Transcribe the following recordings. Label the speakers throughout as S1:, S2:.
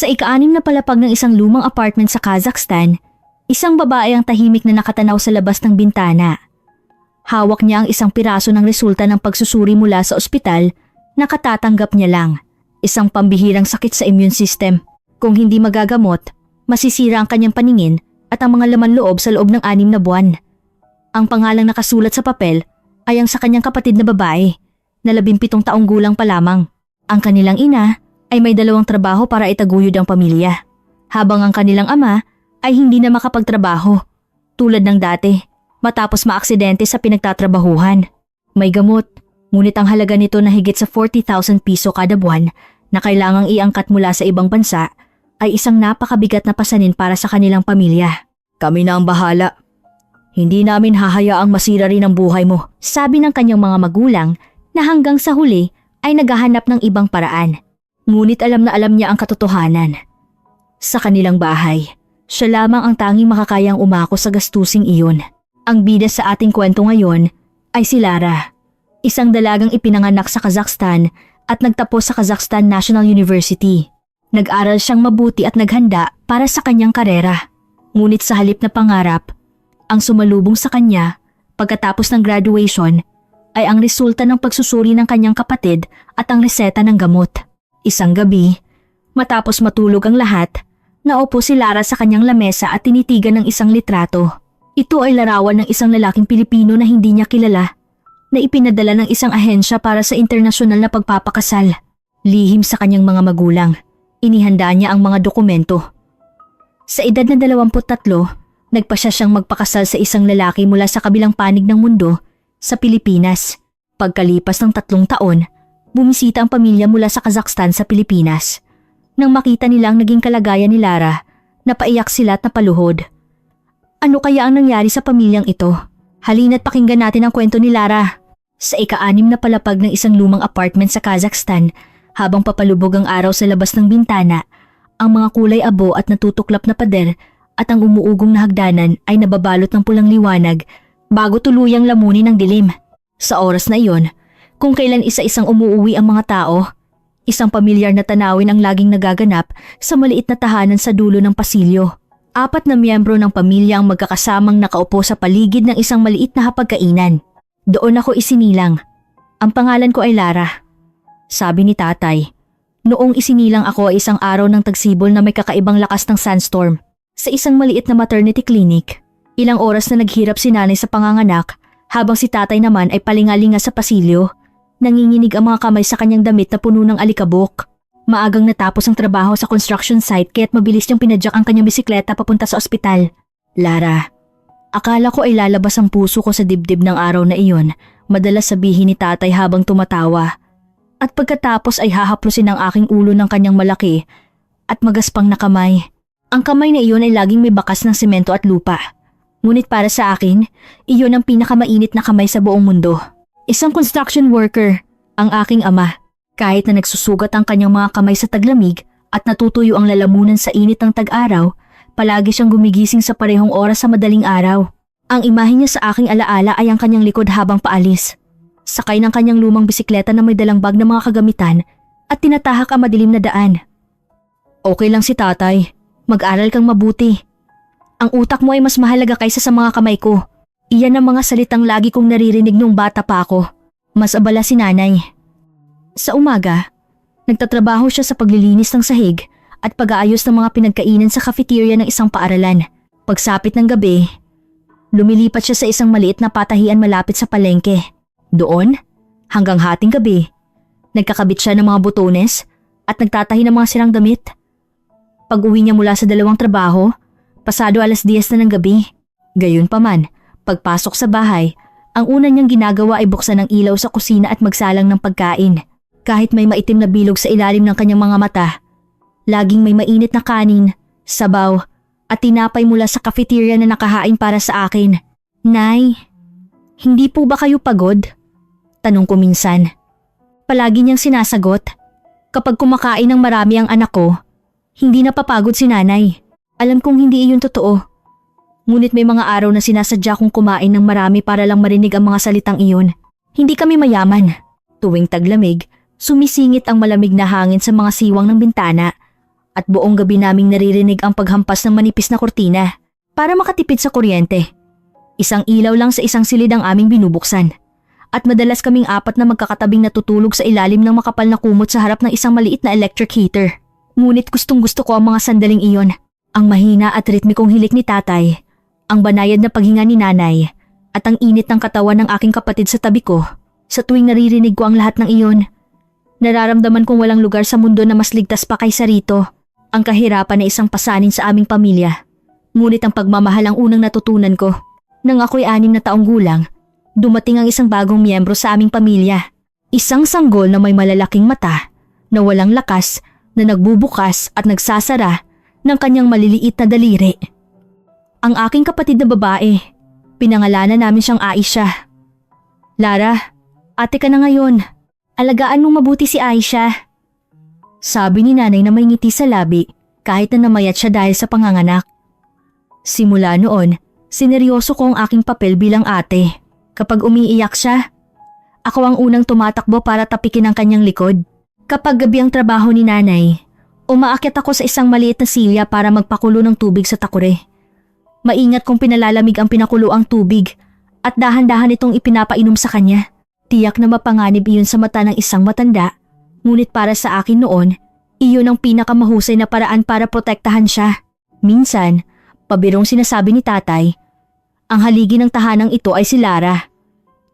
S1: Sa ika-6 na palapag ng isang lumang apartment sa Kazakhstan, isang babae ang tahimik na nakatanaw sa labas ng bintana. Hawak niya ang isang piraso ng resulta ng pagsusuri mula sa ospital na katatanggap niya lang. Isang pambihirang sakit sa immune system. Kung hindi magagamot, masisira ang kanyang paningin at ang mga laman loob sa loob ng 6 na buwan. Ang pangalang nakasulat sa papel ay ang sa kanyang kapatid na babae na 17 taong gulang pa lamang. Ang kanilang ina ay may 2 trabaho para itaguyod ang pamilya, habang ang kanilang ama ay hindi na makapagtrabaho tulad ng dati matapos maaksidente sa pinagtatrabahuhan. May gamot, ngunit ang halaga nito na higit sa 40,000 piso kada buwan na kailangang iangkat mula sa ibang bansa ay isang napakabigat na pasanin para sa kanilang pamilya. Kami na ang bahala. Hindi namin hahayaang masira rin ang buhay mo, sabi ng kanyang mga magulang na hanggang sa huli ay naghahanap ng ibang paraan. Ngunit alam na alam niya ang katotohanan. Sa kanilang bahay, siya lamang ang tanging makakayang umako sa gastusing iyon. Ang bida sa ating kwento ngayon ay si Lara, isang dalagang ipinanganak sa Kazakhstan at nagtapos sa Kazakhstan National University. Nag-aral siyang mabuti at naghanda para sa kanyang karera. Ngunit sa halip na pangarap, ang sumalubong sa kanya pagkatapos ng graduation ay ang resulta ng pagsusuri ng kanyang kapatid at ang reseta ng gamot. Isang gabi, matapos matulog ang lahat, naupo si Lara sa kanyang lamesa at tinitigan ng isang litrato. Ito ay larawan ng isang lalaking Pilipino na hindi niya kilala, na ipinadala ng isang ahensya para sa internasyonal na pagpapakasal. Lihim sa kanyang mga magulang, inihanda niya ang mga dokumento. Sa edad na 23, nagpasya siyang magpakasal sa isang lalaki mula sa kabilang panig ng mundo sa Pilipinas. Pagkalipas ng 3 taon, bumisita ang pamilya mula sa Kazakhstan sa Pilipinas. Nang makita nilang naging kalagayan ni Lara, napaiyak sila at napaluhod. Ano kaya ang nangyari sa pamilyang ito? Halina't pakinggan natin ang kwento ni Lara. Sa ika-6 na palapag ng isang lumang apartment sa Kazakhstan, habang papalubog ang araw sa labas ng bintana, ang mga kulay abo at natutuklap na pader at ang umuugong na hagdanan ay nababalot ng pulang liwanag bago tuluyang lamunin ng dilim. Sa oras na iyon, kung kailan isa-isang umuuwi ang mga tao, isang pamilyar na tanawin ang laging nagaganap sa maliit na tahanan sa dulo ng pasilyo. 4 na miyembro ng pamilya ang magkakasamang nakaupo sa paligid ng isang maliit na hapagkainan. Doon ako isinilang. Ang pangalan ko ay Lara. Sabi ni tatay. Noong isinilang ako ay isang araw ng tagsibol na may kakaibang lakas ng sandstorm. Sa isang maliit na maternity clinic, ilang oras na naghirap si nanay sa panganganak habang si tatay naman ay palingalinga sa pasilyo. Nanginginig ang mga kamay sa kanyang damit na puno ng alikabok. Maagang natapos ang trabaho sa construction site kaya't mabilis niyang pinadyak ang kanyang bisikleta papunta sa ospital. Lara, akala ko ay lalabas ang puso ko sa dibdib ng araw na iyon, madalas sabihin ni tatay habang tumatawa. At pagkatapos ay hahaplusin ang aking ulo ng kanyang malaki at magaspang na kamay. Ang kamay na iyon ay laging may bakas ng semento at lupa. Ngunit para sa akin, iyon ang pinakamainit na kamay sa buong mundo. Isang construction worker, ang aking ama. Kahit na nagsusugat ang kanyang mga kamay sa taglamig at natutuyo ang lalamunan sa init ng tag-araw, palagi siyang gumigising sa parehong oras sa madaling araw. Ang imahe niya sa aking alaala ay ang kanyang likod habang paalis. Sakay ng kanyang lumang bisikleta na may dalang bag ng mga kagamitan at tinatahak ang madilim na daan. Okay lang si tatay, mag-aral kang mabuti. Ang utak mo ay mas mahalaga kaysa sa mga kamay ko. Iyan ang mga salitang lagi kong naririnig nung bata pa ako. Mas abala si nanay. Sa umaga, nagtatrabaho siya sa paglilinis ng sahig at pag-aayos ng mga pinagkainan sa cafeteria ng isang paaralan. Pagsapit ng gabi, lumilipat siya sa isang maliit na patahian malapit sa palengke. Doon, hanggang hating gabi, nagkakabit siya ng mga botones at nagtatahi ng mga sirang damit. Pag-uwi niya mula sa 2 trabaho, pasado 10:00 na ng gabi. Gayunpaman, pagpasok sa bahay, ang una niyang ginagawa ay buksan ang ilaw sa kusina at magsalang ng pagkain. Kahit may maitim na bilog sa ilalim ng kanyang mga mata, laging may mainit na kanin, sabaw at tinapay mula sa cafeteria na nakahain para sa akin. Nay, hindi po ba kayo pagod? Tanong ko minsan. Palagi niyang sinasagot. Kapag kumakain ng marami ang anak ko, hindi napapagod si nanay. Alam kong hindi iyon totoo. Ngunit may mga araw na sinasadya kong kumain ng marami para lang marinig ang mga salitang iyon. Hindi kami mayaman. Tuwing taglamig, sumisingit ang malamig na hangin sa mga siwang ng bintana at buong gabi naming naririnig ang paghampas ng manipis na kortina para makatipid sa kuryente. Isang ilaw lang sa isang silid ang aming binubuksan at madalas kaming apat na magkakatabing natutulog sa ilalim ng makapal na kumot sa harap ng isang maliit na electric heater. Ngunit gustong-gusto ko ang mga sandaling iyon, ang mahina at ritmikong hilik ni tatay, ang banayad na paghinga ni nanay, at ang init ng katawan ng aking kapatid sa tabi ko. Sa tuwing naririnig ko ang lahat ng iyon, nararamdaman kong walang lugar sa mundo na mas ligtas pa kaysa rito. Ang kahirapan na isang pasanin sa aming pamilya. Ngunit ang pagmamahal ang unang natutunan ko. Nang ako'y 6 na taong gulang, dumating ang isang bagong miyembro sa aming pamilya. Isang sanggol na may malalaking mata, na walang lakas, na nagbubukas at nagsasara ng kanyang maliliit na daliri. Ang aking kapatid na babae, pinangalanan namin siyang Aisha. Lara, ate ka na ngayon. Alagaan mong mabuti si Aisha. Sabi ni nanay na may ngiti sa labi kahit na namayat siya dahil sa panganganak. Simula noon, sineryoso ko ang aking papel bilang ate. Kapag umiiyak siya, ako ang unang tumatakbo para tapikin ang kanyang likod. Kapag gabi ang trabaho ni nanay, umaakyat ako sa isang maliit na silya para magpakulo ng tubig sa takure. Maingat kong pinalalamig ang pinakuloang tubig at dahan-dahan itong ipinapainom sa kanya. Tiyak na mapanganib iyon sa mata ng isang matanda, ngunit para sa akin noon, iyon ang pinakamahusay na paraan para protektahan siya. Minsan, pabirong sinasabi ni tatay, ang haligi ng tahanang ito ay si Lara.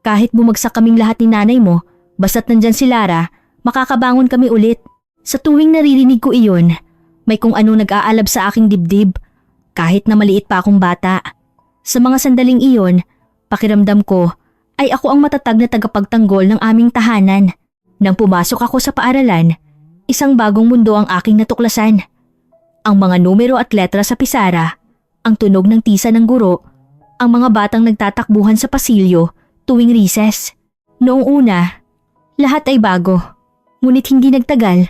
S1: Kahit bumagsak kaming lahat ni nanay mo, basta't nandyan si Lara, makakabangon kami ulit. Sa tuwing naririnig ko iyon, may kung ano nag-aalab sa aking dibdib, kahit na maliit pa akong bata. Sa mga sandaling iyon, pakiramdam ko ay ako ang matatag na tagapagtanggol ng aming tahanan. Nang pumasok ako sa paaralan, isang bagong mundo ang aking natuklasan. Ang mga numero at letra sa pisara, ang tunog ng tisa ng guro, ang mga batang nagtatakbuhan sa pasilyo tuwing recess. Noong una, lahat ay bago. Ngunit hindi nagtagal,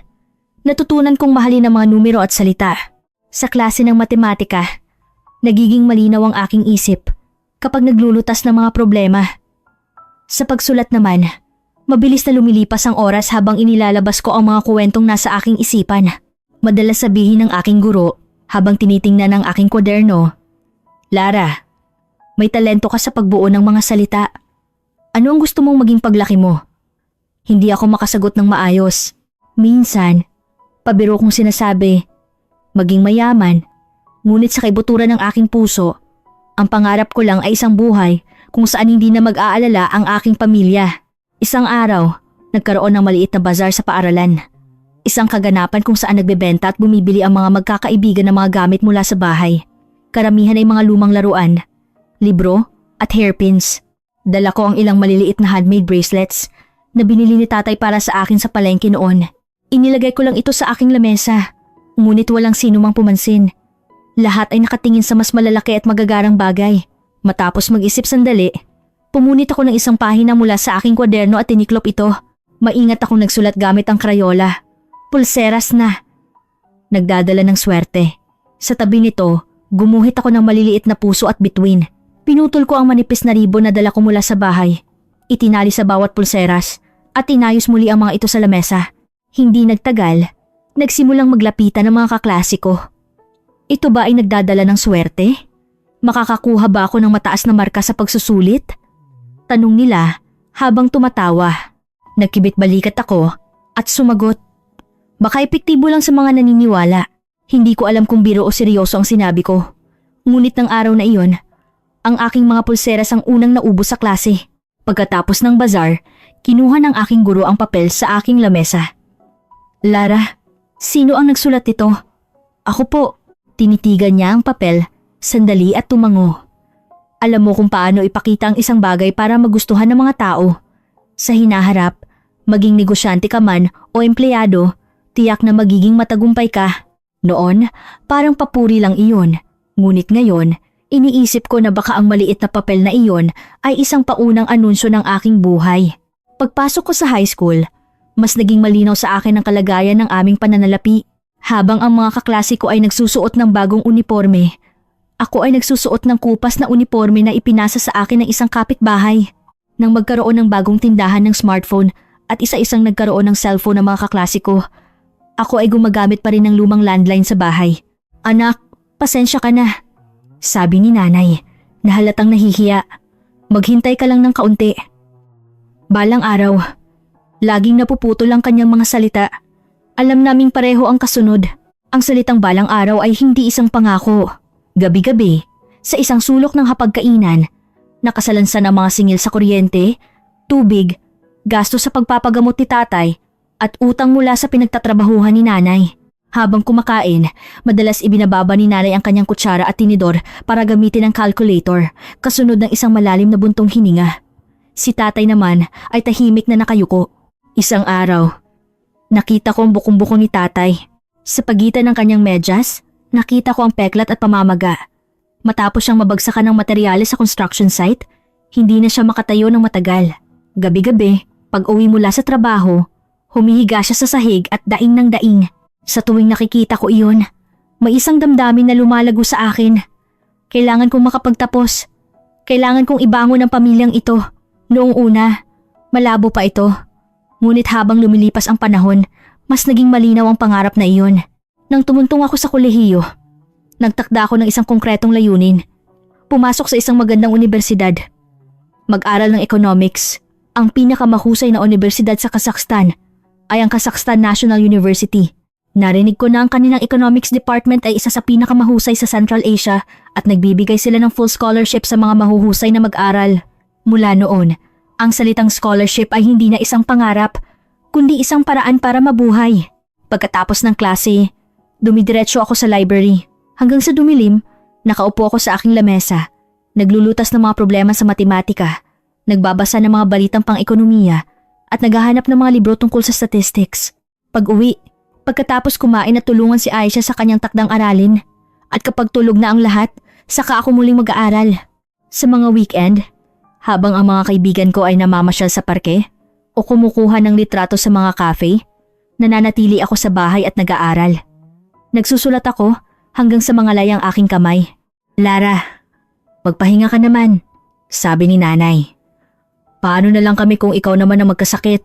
S1: natutunan kong mahalin ang mga numero at salita. Sa klase ng matematika, nagiging malinaw ang aking isip kapag naglulutas ng mga problema. Sa pagsulat naman, mabilis na lumilipas ang oras habang inilalabas ko ang mga kwentong nasa aking isipan. Madalas sabihin ng aking guro habang tinitingnan ang aking kwaderno, Lara, may talento ka sa pagbuo ng mga salita. Ano ang gusto mong maging paglaki mo? Hindi ako makasagot ng maayos. Minsan, pabiro kong sinasabi, maging mayaman. Ngunit sa kaibuturan ng aking puso, ang pangarap ko lang ay isang buhay kung saan hindi na mag-aalala ang aking pamilya. Isang araw, nagkaroon ng maliit na bazar sa paaralan. Isang kaganapan kung saan nagbebenta at bumibili ang mga magkakaibigan ng mga gamit mula sa bahay. Karamihan ay mga lumang laruan, libro at hairpins. Dala ko ang ilang maliliit na handmade bracelets na binili ni tatay para sa akin sa palengke noon. Inilagay ko lang ito sa aking lamesa, ngunit walang sino mang pumansin. Lahat ay nakatingin sa mas malalaki at magagarang bagay. Matapos mag-isip sandali, pumunit ako ng isang pahina mula sa aking kwaderno at tiniklop ito. Maingat akong nagsulat gamit ang Crayola. Pulseras na. Nagdadala ng swerte. Sa tabi nito, gumuhit ako ng maliliit na puso at bituin. Pinutol ko ang manipis na ribon na dala ko mula sa bahay. Itinali sa bawat pulseras at inayos muli ang mga ito sa lamesa. Hindi nagtagal, nagsimulang maglapitan ng mga kaklase ko. Ito ba ay nagdadala ng swerte? Makakakuha ba ako ng mataas na marka sa pagsusulit? Tanong nila habang tumatawa. Nagkibit balikat ako at sumagot. Baka epektibo lang sa mga naniniwala. Hindi ko alam kung biro o seryoso ang sinabi ko. Ngunit ng araw na iyon, ang aking mga pulseras ang unang naubos sa klase. Pagkatapos ng bazar, kinuha ng aking guro ang papel sa aking lamesa. Lara, sino ang nagsulat nito? Ako po. Tinitigan niya ang papel, sandali at tumango. Alam mo kung paano ipakita ang isang bagay para magustuhan ng mga tao. Sa hinaharap, maging negosyante ka man o empleyado, tiyak na magiging matagumpay ka. Noon, parang papuri lang iyon. Ngunit ngayon, iniisip ko na baka ang maliit na papel na iyon ay isang paunang anunsyo ng aking buhay. Pagpasok ko sa high school, mas naging malinaw sa akin ang kalagayan ng aming pananalapi. Habang ang mga kaklase ko ay nagsusuot ng bagong uniforme, ako ay nagsusuot ng kupas na uniforme na ipinasa sa akin ng isang kapitbahay. Nang magkaroon ng bagong tindahan ng smartphone at isa-isang nagkaroon ng cellphone ng mga kaklase ko, Ako ay gumagamit pa rin ng lumang landline sa bahay. Anak, pasensya ka na. Sabi ni nanay, na halatang nahihiya. Maghintay ka lang ng kaunti. Balang araw, laging napuputol ang kanyang mga salita. Alam naming pareho ang kasunod. Ang salitang balang araw ay hindi isang pangako. Gabi-gabi, sa isang sulok ng hapagkainan, nakasalansan ang mga singil sa kuryente, tubig, gasto sa pagpapagamot ni tatay, at utang mula sa pinagtatrabahuhan ni nanay. Habang kumakain, madalas ibinababa ni nanay ang kanyang kutsara at tinidor para gamitin ang calculator, kasunod ng isang malalim na buntong hininga. Si tatay naman ay tahimik na nakayuko. Isang araw, nakita ko ang bukong-buko ni tatay. Sa pagitan ng kanyang medyas, nakita ko ang peklat at pamamaga. Matapos siyang mabagsakan ng materyales sa construction site, hindi na siya makatayo ng matagal. Gabi-gabi, pag uwi mula sa trabaho, humihiga siya sa sahig at daing ng daing. Sa tuwing nakikita ko iyon, may isang damdamin na lumalago sa akin. Kailangan kong makapagtapos. Kailangan kong ibangon ang pamilyang ito. Noong una, malabo pa ito. Ngunit habang lumilipas ang panahon, mas naging malinaw ang pangarap na iyon. Nang tumuntong ako sa kolehiyo, nagtakda ako ng isang konkretong layunin. Pumasok sa isang magandang universidad. Mag-aral ng economics. Ang pinakamahusay na universidad sa Kazakhstan ay ang Kazakhstan National University. Narinig ko na ang kanilang economics department ay isa sa pinakamahusay sa Central Asia at nagbibigay sila ng full scholarship sa mga mahuhusay na mag-aral. Mula noon, ang salitang scholarship ay hindi na isang pangarap, kundi isang paraan para mabuhay. Pagkatapos ng klase, dumidiretso ako sa library. Hanggang sa dumilim, nakaupo ako sa aking lamesa, naglulutas ng mga problema sa matematika, nagbabasa ng mga balitang pang-ekonomiya at naghahanap ng mga libro tungkol sa statistics. Pag-uwi, pagkatapos kumain at tulungan si Aisha sa kanyang takdang aralin, at kapag tulog na ang lahat, saka ako muling mag-aaral. Sa mga weekend, habang ang mga kaibigan ko ay namamasyal sa parke o kumukuha ng litrato sa mga cafe, nananatili ako sa bahay at nag-aaral. Nagsusulat ako hanggang sa mga layang aking kamay. Lara, magpahinga ka naman, sabi ni nanay. Paano na lang kami kung ikaw naman ang magkasakit?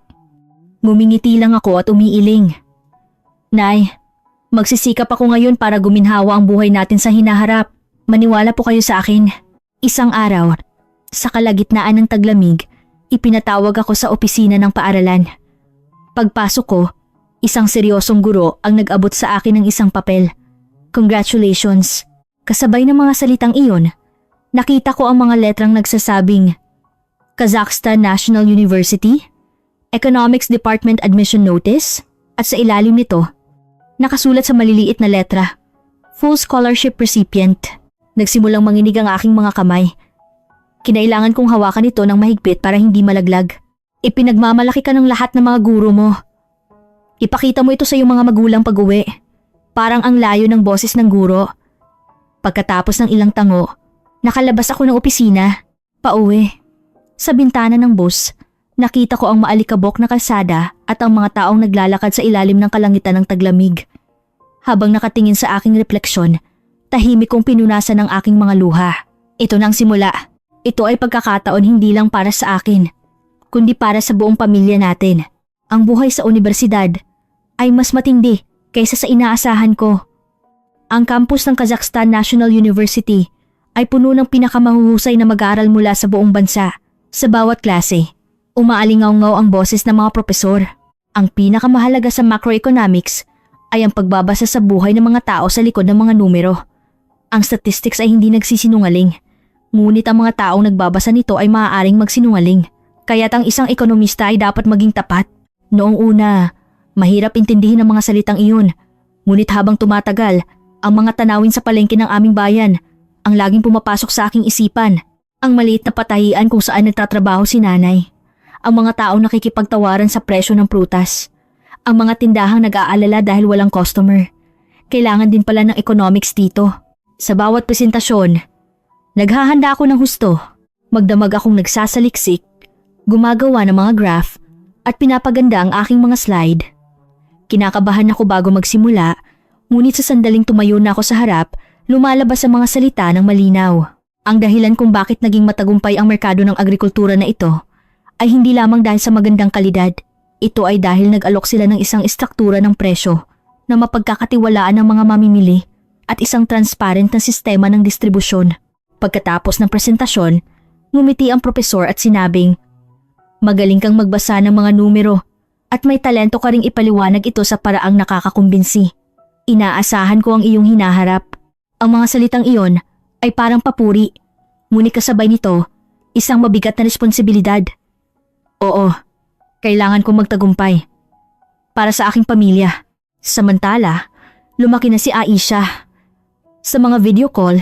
S1: Ngumingiti lang ako at umiiling. Nay, magsisikap ako ngayon para guminhawa ang buhay natin sa hinaharap. Maniwala po kayo sa akin. Isang araw, sa kalagitnaan ng taglamig, ipinatawag ako sa opisina ng paaralan. Pagpasok ko, isang seryosong guro ang nag-abot sa akin ng isang papel. Congratulations. Kasabay ng mga salitang iyon, nakita ko ang mga letrang nagsasabing Kazakhstan National University, Economics Department Admission Notice, at sa ilalim nito, nakasulat sa maliliit na letra, Full Scholarship Recipient. Nagsimulang manginig ang aking mga kamay. Kinailangan kong hawakan ito ng mahigpit para hindi malaglag. Ipinagmamalaki ka ng lahat ng mga guro mo. Ipakita mo ito sa iyong mga magulang pag-uwi. Parang ang layo ng boses ng guro. Pagkatapos ng ilang tango, nakalabas ako ng opisina, pauwi. Sa bintana ng bus, nakita ko ang maalikabok na kalsada at ang mga taong naglalakad sa ilalim ng kalangitan ng taglamig. Habang nakatingin sa aking refleksyon, tahimik kong pinunasan ang aking mga luha. Ito na ang simula. Ito ay pagkakataon hindi lang para sa akin, kundi para sa buong pamilya natin. Ang buhay sa universidad ay mas matindi kaysa sa inaasahan ko. Ang campus ng Kazakhstan National University ay puno ng pinakamahuhusay na mag-aaral mula sa buong bansa. Sa bawat klase, umaalingaw-ngaw ang boses ng mga propesor. Ang pinakamahalaga sa macroeconomics ay ang pagbabasa sa buhay ng mga tao sa likod ng mga numero. Ang statistics ay hindi nagsisinungaling, ngunit ang mga taong nagbabasa nito ay maaaring magsinungaling. Kaya't ang isang ekonomista ay dapat maging tapat. Noong una, mahirap intindihin ang mga salitang iyon, ngunit habang tumatagal, ang mga tanawin sa palengke ng aming bayan ang laging pumapasok sa aking isipan. Ang maliit na patahian kung saan nagtatrabaho si nanay. Ang mga taong nakikipagtawaran sa presyo ng prutas. Ang mga tindahang nag-aalala dahil walang customer. Kailangan din pala ng economics dito. Sa bawat presentasyon, naghahanda ako ng husto. Magdamag akong nagsasaliksik, gumagawa ng mga graph, at pinapaganda ang aking mga slide. Kinakabahan ako bago magsimula, ngunit sa sandaling tumayo na ako sa harap, lumalabas ang mga salita ng malinaw. Ang dahilan kung bakit naging matagumpay ang merkado ng agrikultura na ito ay hindi lamang dahil sa magandang kalidad. Ito ay dahil nag-alok sila ng isang istruktura ng presyo na mapagkakatiwalaan ng mga mamimili at isang transparent na sistema ng distribusyon. Pagkatapos ng presentasyon, ngumiti ang propesor at sinabing, "Magaling kang magbasa ng mga numero at may talento ka ring ipaliwanag ito sa paraang nakakakumbinsi. Inaasahan ko ang iyong hinaharap." Ang mga salitang iyon ay parang papuri, ngunit kasabay nito, isang mabigat na responsibilidad. Oo, kailangan kong magtagumpay. Para sa aking pamilya. Samantala, lumaki na si Aisha. Sa mga video call,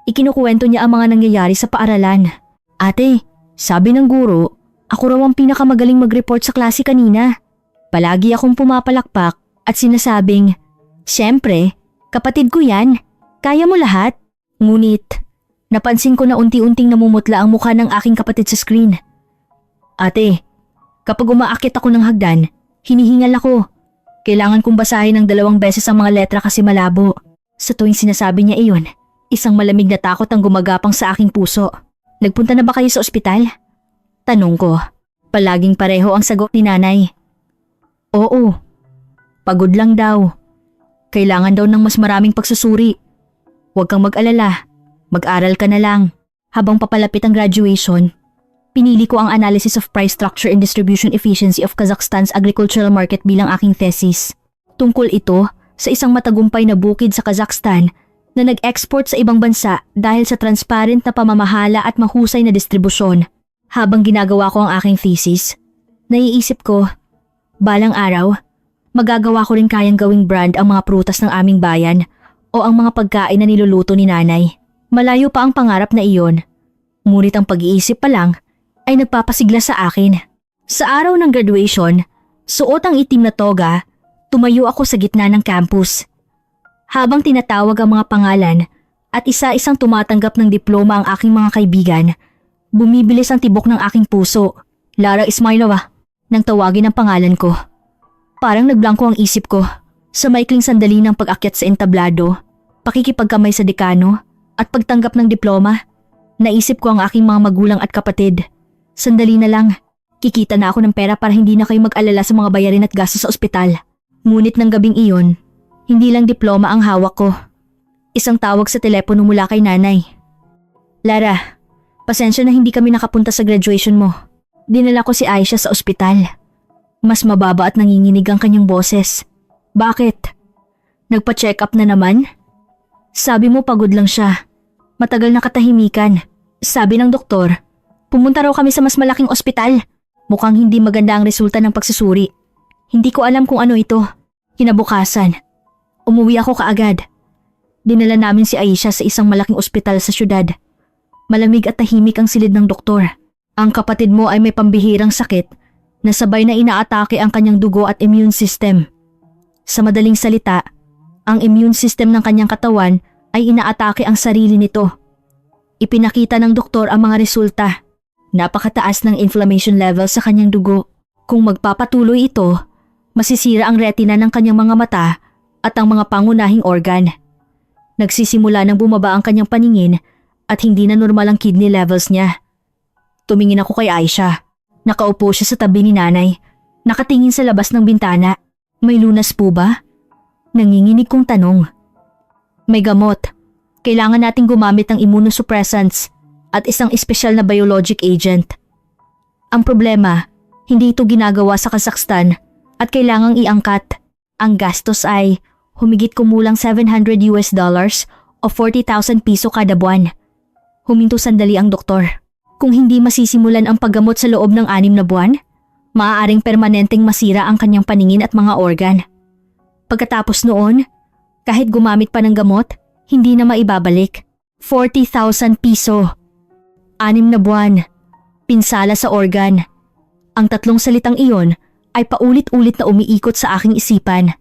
S1: ikinukuwento niya ang mga nangyayari sa paaralan. "Ate, sabi ng guro, ako raw ang pinakamagaling mag-report sa klase kanina. Palagi akong pumapalakpak at sinasabing, 'Siyempre, kapatid ko yan, kaya mo lahat.' Ngunit, napansin ko na unti-unting namumutla ang mukha ng aking kapatid sa screen. Ate, kapag umaakit ako ng hagdan, hinihingal ako. Kailangan kong basahin ng 2 beses ang mga letra kasi malabo." Sa tuwing sinasabi niya iyon, isang malamig na takot ang gumagapang sa aking puso. "Nagpunta na ba kayo sa ospital?" Tanong ko. Palaging pareho ang sagot ni nanay. "Oo, pagod lang daw. Kailangan daw ng mas maraming pagsusuri. Huwag kang mag-alala, mag-aral ka na lang." Habang papalapit ang graduation, pinili ko ang Analysis of Price Structure and Distribution Efficiency of Kazakhstan's Agricultural Market bilang aking thesis. Tungkol ito sa isang matagumpay na bukid sa Kazakhstan na nag-export sa ibang bansa dahil sa transparent na pamamahala at mahusay na distribusyon. Habang ginagawa ko ang aking thesis, naiisip ko, balang araw, magagawa ko rin kayang gawing brand ang mga prutas ng aming bayan o ang mga pagkain na niluluto ni nanay. Malayo pa ang pangarap na iyon, ngunit ang pag-iisip pa lang ay nagpapasigla sa akin. Sa araw ng graduation, suot ang itim na toga, tumayo ako sa gitna ng campus. Habang tinatawag ang mga pangalan at isa-isang tumatanggap ng diploma ang aking mga kaibigan, bumibilis ang tibok ng aking puso. "Lara Ismailova," nang tawagin ang pangalan ko. Parang nagblanko ang isip ko. Sa maikling sandali ng pag-akyat sa entablado, pakikipagkamay sa dekano at pagtanggap ng diploma, naisip ko ang aking mga magulang at kapatid. Sandali na lang, kikita na ako ng pera para hindi na kayo mag-alala sa mga bayarin at gastos sa ospital. Ngunit ng gabing iyon, hindi lang diploma ang hawak ko. Isang tawag sa telepono mula kay nanay. "Lara, pasensya na hindi kami nakapunta sa graduation mo. Dinala ko si Aisha sa ospital." Mas mababa at nanginginig ang kanyang boses. "Bakit? Nagpa-check up na naman?" "Sabi mo pagod lang siya. Matagal na katahimikan. Sabi ng doktor, pumunta raw kami sa mas malaking ospital. Mukhang hindi maganda ang resulta ng pagsusuri. Hindi ko alam kung ano ito." Kinabukasan, umuwi ako kaagad. Dinala namin si Aisha sa isang malaking ospital sa syudad. Malamig at tahimik ang silid ng doktor. "Ang kapatid mo ay may pambihirang sakit na sabay na inaatake ang kanyang dugo at immune system. Sa madaling salita, ang immune system ng kanyang katawan ay inaatake ang sarili nito." Ipinakita ng doktor ang mga resulta. Napakataas ng inflammation level sa kanyang dugo. Kung magpapatuloy ito, masisira ang retina ng kanyang mga mata at ang mga pangunahing organ. Nagsisimula nang bumaba ang kanyang paningin at hindi na normal ang kidney levels niya. Tumingin ako kay Aisha. Nakaupo siya sa tabi ni nanay, nakatingin sa labas ng bintana. "May lunas po ba?" Nanginginig kong tanong. "May gamot. Kailangan nating gumamit ng immunosuppressants at isang espesyal na biologic agent. Ang problema, hindi ito ginagawa sa Kazakhstan at kailangang iangkat. Ang gastos ay humigit kumulang $700 o 40,000 piso kada buwan." Huminto sandali ang doktor. "Kung hindi masisimulan ang paggamot sa loob ng 6 na buwan, maaaring permanenteng masira ang kanyang paningin at mga organ. Pagkatapos noon, kahit gumamit pa ng gamot, hindi na maibabalik. 40,000 piso. 6 na buwan. Pinsala sa organ." Ang 3 salitang iyon ay paulit-ulit na umiikot sa aking isipan.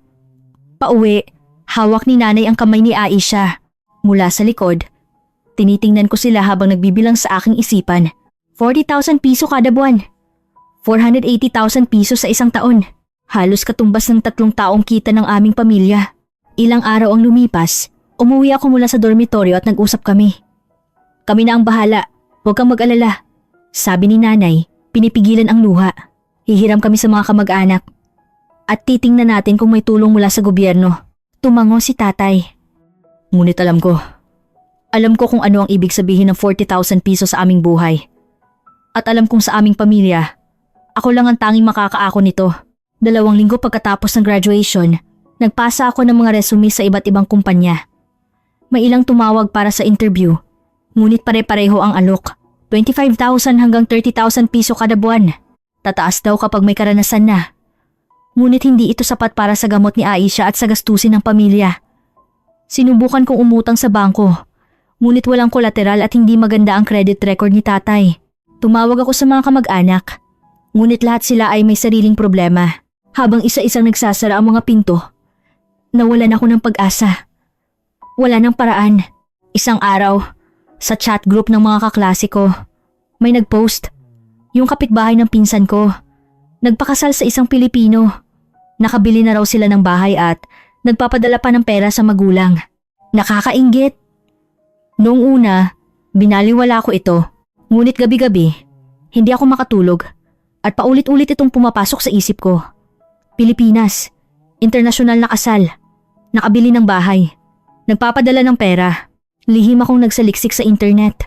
S1: Pauwi, hawak ni nanay ang kamay ni Aisha. Mula sa likod, tinitingnan ko sila habang nagbibilang sa aking isipan. 40,000 piso kada buwan. 480,000 piso sa isang taon. Halos katumbas ng 3 taong kita ng aming pamilya. Ilang araw ang lumipas, umuwi ako mula sa dormitoryo at nag-usap kami. "Kami na ang bahala, huwag kang mag-alala," sabi ni nanay, pinipigilan ang luha. "Hihiram kami sa mga kamag-anak." At titingnan natin kung may tulong mula sa gobyerno. Tumango si tatay. Ngunit alam ko kung ano ang ibig sabihin ng 40,000 piso sa aming buhay. At alam kong sa aming pamilya, ako lang ang tanging makakaako nito. 2 linggo pagkatapos ng graduation, nagpasa ako ng mga resume sa iba't ibang kumpanya. May ilang tumawag para sa interview, ngunit pare-pareho ang alok. 25,000 hanggang 30,000 piso kada buwan. Tataas daw kapag may karanasan na. Ngunit hindi ito sapat para sa gamot ni Aisha at sa gastusin ng pamilya. Sinubukan kong umutang sa bangko, ngunit walang kolateral at hindi maganda ang credit record ni tatay. Tumawag ako sa mga kamag-anak, ngunit lahat sila ay may sariling problema. Habang isa-isang nagsasara ang mga pinto, nawalan ako ng pag-asa. Wala ng paraan. Isang araw, sa chat group ng mga kaklase ko, may nagpost. Yung kapitbahay ng pinsan ko, nagpakasal sa isang Pilipino. Nakabili na raw sila ng bahay at nagpapadala pa ng pera sa magulang. Nakakainggit. Noong una, binaliwala ko ito. Ngunit gabi-gabi, hindi ako makatulog at paulit-ulit itong pumapasok sa isip ko. Pilipinas, internasyonal na kasal, nakabili ng bahay, nagpapadala ng pera, lihim akong nagsaliksik sa internet.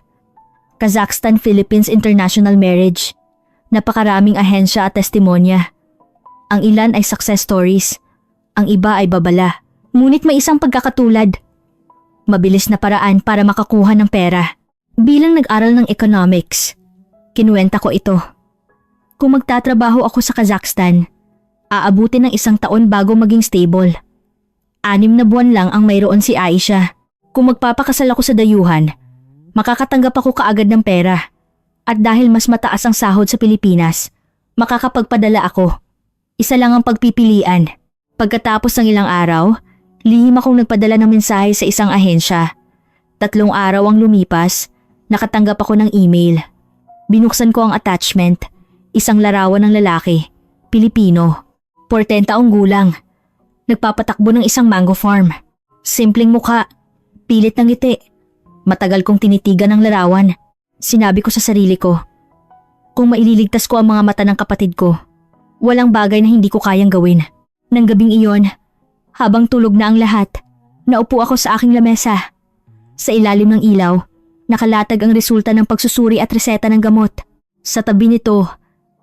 S1: Kazakhstan Philippines International Marriage, napakaraming ahensya at testimonya. Ang ilan ay success stories, ang iba ay babala. Ngunit may isang pagkakatulad. Mabilis na paraan para makakuha ng pera. Bilang nag-aral ng economics, kinuwenta ko ito. Kung magtatrabaho ako sa Kazakhstan, aabutin ng 1 taon bago maging stable. 6 na buwan lang ang mayroon si Aisha. Kung magpapakasal ako sa dayuhan, makakatanggap ako kaagad ng pera. At dahil mas mataas ang sahod sa Pilipinas, makakapagpadala ako. Isa lang ang pagpipilian. Pagkatapos ng ilang araw, lihim akong nagpadala ng mensahe sa isang ahensya. 3 araw ang lumipas, nakatanggap ako ng email. Binuksan ko ang attachment, isang larawan ng lalaki, Pilipino. 40 taong gulang. Nagpapatakbo ng isang mango farm. Simpleng mukha, pilit ng ngiti. Matagal kong tinitigan ang larawan. Sinabi ko sa sarili ko, kung maililigtas ko ang mga mata ng kapatid ko, walang bagay na hindi ko kayang gawin. Nang gabing iyon, habang tulog na ang lahat, naupo ako sa aking lamesa. Sa ilalim ng ilaw, nakalatag ang resulta ng pagsusuri at reseta ng gamot. Sa tabi nito,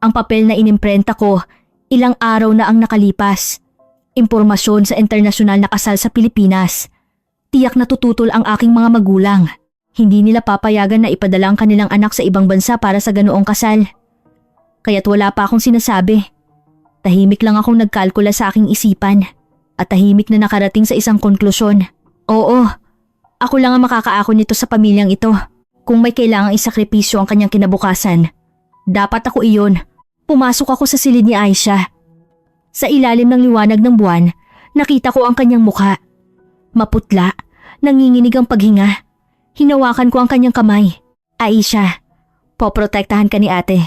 S1: ang papel na inimprenta ko. Ilang araw na ang nakalipas. Impormasyon sa internasyonal na kasal sa Pilipinas. Tiyak na tututol ang aking mga magulang. Hindi nila papayagan na ipadala ang kanilang anak sa ibang bansa para sa ganoong kasal. Kaya't wala pa akong sinasabi. Tahimik lang akong nagkalkula sa aking isipan at tahimik na nakarating sa isang konklusyon. Oo, ako lang ang makakaako nito sa pamilyang ito. Kung may kailangang isakripisyo ang kanyang kinabukasan, dapat ako iyon. Pumasok ako sa silid ni Aisha. Sa ilalim ng liwanag ng buwan, nakita ko ang kanyang mukha. Maputla, nanginginig ang paghinga. Hinawakan ko ang kanyang kamay. Aisha, poprotektahan ka ni ate.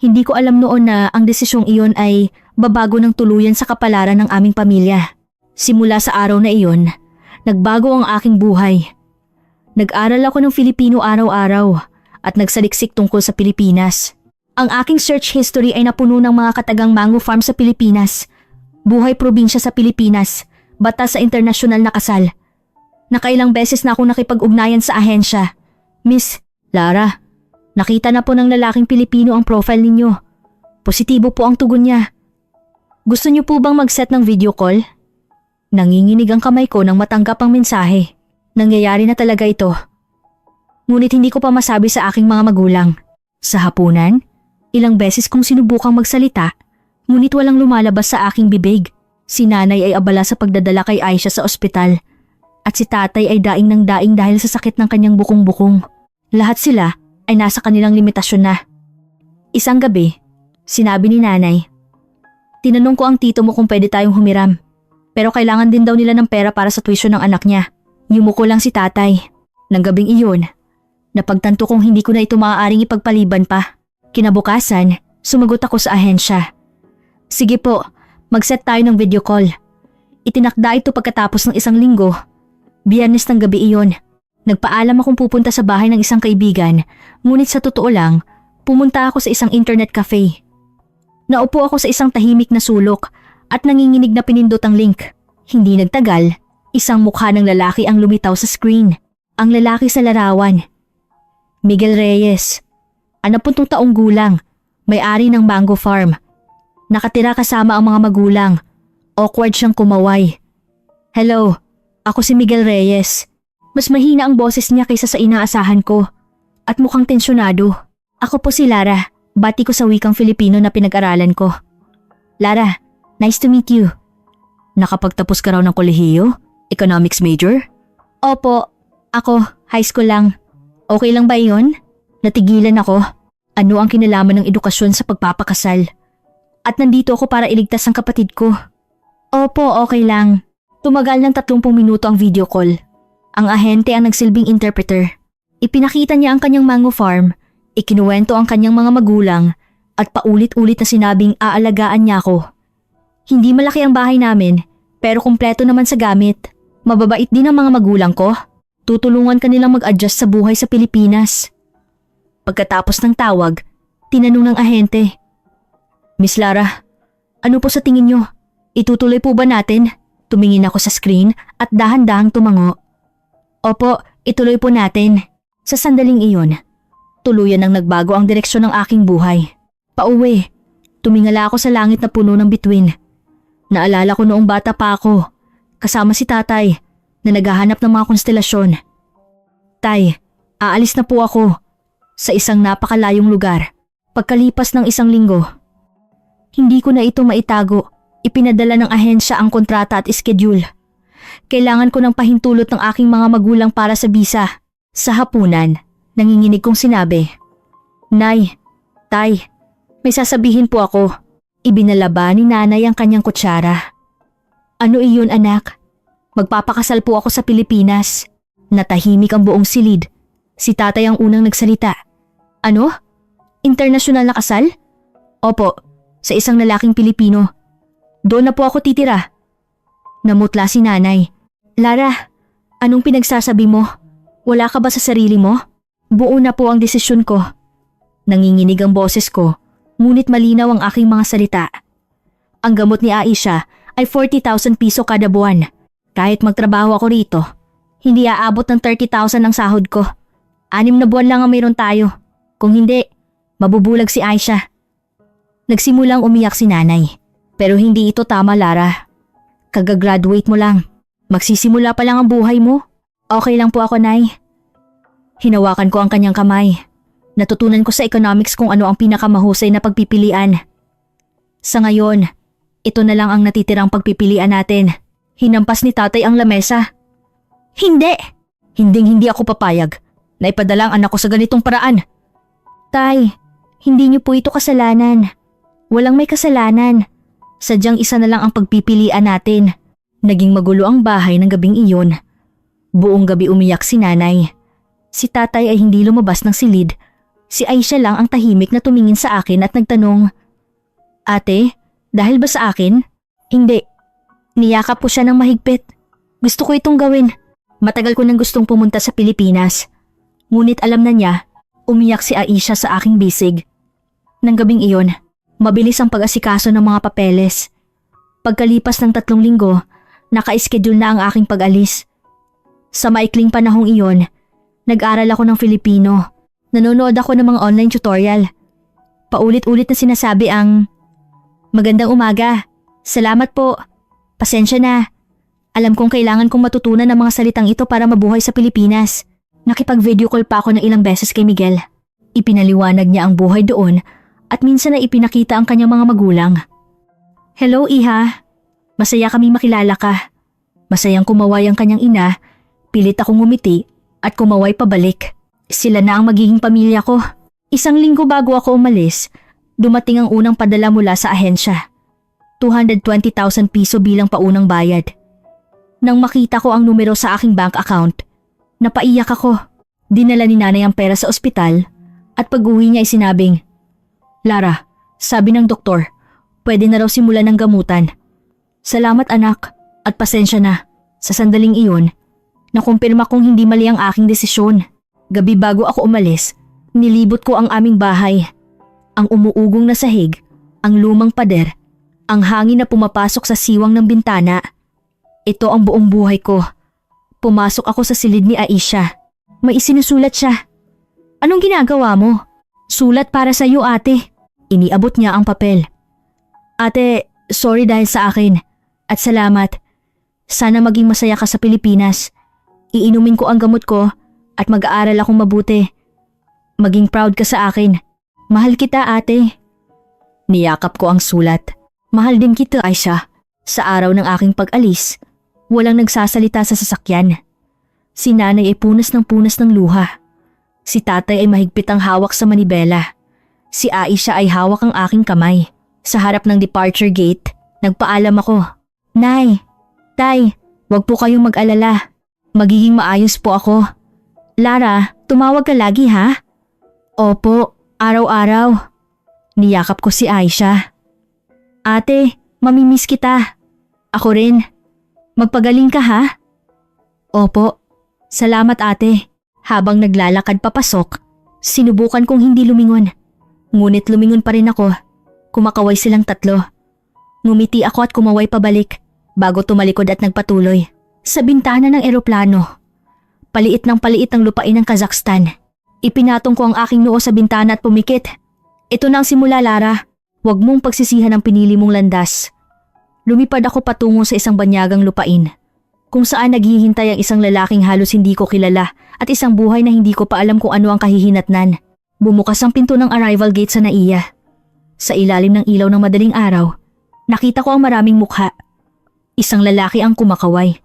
S1: Hindi ko alam noon na ang desisyong iyon ay babago ng tuluyan sa kapalaran ng aming pamilya. Simula sa araw na iyon, nagbago ang aking buhay. Nag-aral ako ng Filipino araw-araw at nagsaliksik tungkol sa Pilipinas. Ang aking search history ay napuno ng mga katagang mango farm sa Pilipinas, buhay probinsya sa Pilipinas, batas sa internasyonal na kasal. Nakailang beses na ako nakipag-ugnayan sa ahensya. Miss Lara, nakita na po ng lalaking Pilipino ang profile ninyo. Positibo po ang tugon niya. Gusto niyo po bang mag-set ng video call? Nanginginig ang kamay ko nang matanggap ang mensahe. Nangyayari na talaga ito. Ngunit hindi ko pa masabi sa aking mga magulang. Sa hapunan, ilang beses kong sinubukang magsalita, ngunit walang lumalabas sa aking bibig. Si nanay ay abala sa pagdadala kay Aisha sa ospital. At si tatay ay daing ng daing dahil sa sakit ng kanyang bukong-bukong. Lahat sila ay nasa kanilang limitasyon na. Isang gabi, sinabi ni nanay, tinanong ko ang tito mo kung pwede tayong humiram. Pero kailangan din daw nila ng pera para sa tuition ng anak niya. Yumuko lang si tatay. Nang gabing iyon, napagtanto kong hindi ko na ito maaaring ipagpaliban pa. Kinabukasan, sumagot ako sa ahensya. Sige po, mag-set tayo ng video call. Itinakda ito pagkatapos ng 1 linggo. Biyernes ng gabi iyon. Nagpaalam akong pupunta sa bahay ng isang kaibigan, ngunit sa totoo lang, pumunta ako sa isang internet cafe. Naupo ako sa isang tahimik na sulok at nanginginig na pinindot ang link. Hindi nagtagal, isang mukha ng lalaki ang lumitaw sa screen. Ang lalaki sa larawan. Miguel Reyes. 60 taong gulang, may-ari ng mango farm. Nakatira kasama ang mga magulang. Awkward siyang kumaway. Hello, ako si Miguel Reyes. Mas mahina ang boses niya kaysa sa inaasahan ko. At mukhang tensyonado. Ako po si Lara, bati ko sa wikang Filipino na pinag-aralan ko. Lara, nice to meet you. Nakapagtapos ka raw ng kolehiyo? Economics major? Opo, ako, high school lang. Okay lang ba iyon? Natigilan ako. Ano ang kinalaman ng edukasyon sa pagpapakasal? At nandito ako para iligtas ang kapatid ko. Opo, okay lang. Tumagal ng 30 minuto ang video call. Ang ahente ang nagsilbing interpreter. Ipinakita niya ang kanyang mango farm, ikinuwento ang kanyang mga magulang, at paulit-ulit na sinabing aalagaan niya ako. Hindi malaki ang bahay namin, pero kumpleto naman sa gamit. Mababait din ang mga magulang ko. Tutulungan ka nilang mag-adjust sa buhay sa Pilipinas. Pagkatapos ng tawag, tinanong ng ahente. Miss Lara, ano po sa tingin niyo? Itutuloy po ba natin? Tumingin ako sa screen at dahan-dahang tumango. Opo, ituloy po natin. Sa sandaling iyon, tuluyan nang nagbago ang direksyon ng aking buhay. Pauwi, tumingala ako sa langit na puno ng bituin. Naalala ko noong bata pa ako, kasama si tatay na naghahanap ng mga konstelasyon. Tay, aalis na po ako sa isang napakalayong lugar pagkalipas ng 1 linggo. Hindi ko na ito maitago. Ipinadala ng ahensya ang kontrata at schedule. Kailangan ko ng pahintulot ng aking mga magulang para sa bisa. Sa hapunan, nanginginig kong sinabi, Nay, Tay, may sasabihin po ako. Ibinalaba ni nanay ang kanyang kutsara. Ano iyon anak? Magpapakasal po ako sa Pilipinas. Natahimik ang buong silid. Si tatay ang unang nagsalita. Ano? Internasyonal na kasal? Opo, sa isang lalaking Pilipino. Doon na po ako titira. Namutla si nanay. Lara, anong pinagsasabi mo? Wala ka ba sa sarili mo? Buo na po ang desisyon ko. Nanginginig ang boses ko, ngunit malinaw ang aking mga salita. Ang gamot ni Aisha ay 40,000 piso kada buwan. Kahit magtrabaho ako rito, hindi aabot ng 30,000 ang sahod ko. 6 na buwan lang ang mayroon tayo. Kung hindi, mabubulag si Aisha. Nagsimulang umiyak si nanay. Pero hindi ito tama, Lara. Kagagraduate mo lang. Magsisimula pa lang ang buhay mo. Okay lang po ako, Nay. Hinawakan ko ang kanyang kamay. Natutunan ko sa economics kung ano ang pinakamahusay na pagpipilian. Sa ngayon, ito na lang ang natitirang pagpipilian natin. Hinampas ni tatay ang lamesa. Hindi! Hinding-hindi ako papayag na ipadala ang anak ko sa ganitong paraan. Tay, hindi niyo po ito kasalanan. Walang may kasalanan. Sadyang isa na lang ang pagpipilian natin. Naging magulo ang bahay ng gabing iyon. Buong gabi umiyak si nanay. Si tatay ay hindi lumabas ng silid. Si Aisha lang ang tahimik na tumingin sa akin at nagtanong, Ate, dahil ba sa akin? Hindi. Niyakap ko siya ng mahigpit. Gusto ko itong gawin. Matagal ko nang gustong pumunta sa Pilipinas. Ngunit alam na niya, umiyak si Aisha sa aking bisig. Nang gabing iyon, mabilis ang pag-asikaso ng mga papeles. Pagkalipas ng 3 linggo, naka-schedule na ang aking pag-alis. Sa maikling panahong iyon, nag-aral ako ng Filipino. Nanonood ako ng mga online tutorial. Paulit-ulit na sinasabi ang, Magandang umaga. Salamat po. Pasensya na. Alam kong kailangan kong matutunan ang mga salitang ito para mabuhay sa Pilipinas. Nakipag-video call pa ako ng ilang beses kay Miguel. Ipinaliwanag niya ang buhay doon at minsan na ipinakita ang kanyang mga magulang. Hello, Iha. Masaya kaming makilala ka. Masayang kumaway ang kanyang ina. Pilit akong ngumiti at kumaway pabalik. Sila na ang magiging pamilya ko. 1 linggo bago ako umalis, dumating ang unang padala mula sa ahensya. 220,000 piso bilang paunang bayad. Nang makita ko ang numero sa aking bank account, napaiyak ako. Dinala ni nanay ang pera sa ospital at pag-uwi niya ay sinabing, Lara, sabi ng doktor, pwede na raw simulan ng gamutan. Salamat anak at pasensya na. Sa sandaling iyon, nakumpirma kong hindi mali ang aking desisyon. Gabi bago ako umalis, nilibot ko ang aming bahay. Ang umuugong na sahig, ang lumang pader, Ang hangin na pumapasok sa siwang ng bintana. Ito ang buong buhay ko. Pumasok ako sa silid ni Aisha. May isinusulat siya. Anong ginagawa mo? Sulat para sa iyo, ate. Iniabot niya ang papel. Ate, sorry dahil sa akin. At salamat. Sana maging masaya ka sa Pilipinas. Iinumin ko ang gamot ko at mag-aaral akong mabuti. Maging proud ka sa akin. Mahal kita, ate. Niyakap ko ang sulat. Mahal din kita, Aisha. Sa araw ng aking pag-alis, walang nagsasalita sa sasakyan. Si nanay ay punas ng luha. Si tatay ay mahigpit ang hawak sa manibela. Si Aisha ay hawak ang aking kamay. Sa harap ng departure gate, nagpaalam ako. Nay, tay, wag po kayong mag-alala. Magiging maayos po ako. Lara, tumawag ka lagi ha? Opo, araw-araw. Niyakap ko si Aisha. Ate, mamimiss kita. Ako rin. Magpagaling ka ha? Opo, salamat ate. Habang naglalakad papasok, sinubukan kong hindi lumingon. Ngunit lumingon pa rin ako. Kumakaway silang tatlo. Ngumiti ako at kumaway pabalik bago tumalikod at nagpatuloy. Sa bintana ng eroplano. Paliit ng paliit ang lupain ng Kazakhstan. Ipinatong ko ang aking noo sa bintana at pumikit. Ito na ang simula, Lara. Huwag mong pagsisihan ang pinili mong landas. Lumipad ako patungo sa isang banyagang lupain, kung saan naghihintay ang isang lalaking halos hindi ko kilala at isang buhay na hindi ko pa alam kung ano ang kahihinatnan. Bumukas ang pinto ng arrival gate sa NAIA. Sa ilalim ng ilaw ng madaling araw, nakita ko ang maraming mukha. Isang lalaki ang kumakaway.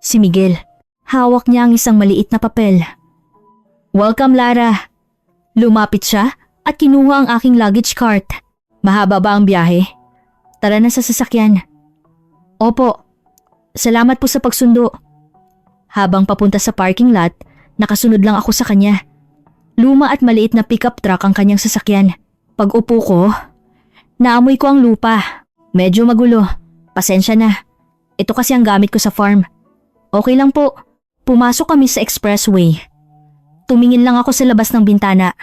S1: Si Miguel. Hawak niya ang isang maliit na papel. Welcome, Lara. Lumapit siya at kinuha ang aking luggage cart. Mahaba ba ang biyahe? Tara na sa sasakyan. Opo. Salamat po sa pagsundo. Habang papunta sa parking lot, nakasunod lang ako sa kanya. Luma at maliit na pickup truck ang kanyang sasakyan. Pag upo ko, naamoy ko ang lupa. Medyo magulo. Pasensya na. Ito kasi ang gamit ko sa farm. Okay lang po. Pumasok kami sa expressway. Tumingin lang ako sa labas ng bintana.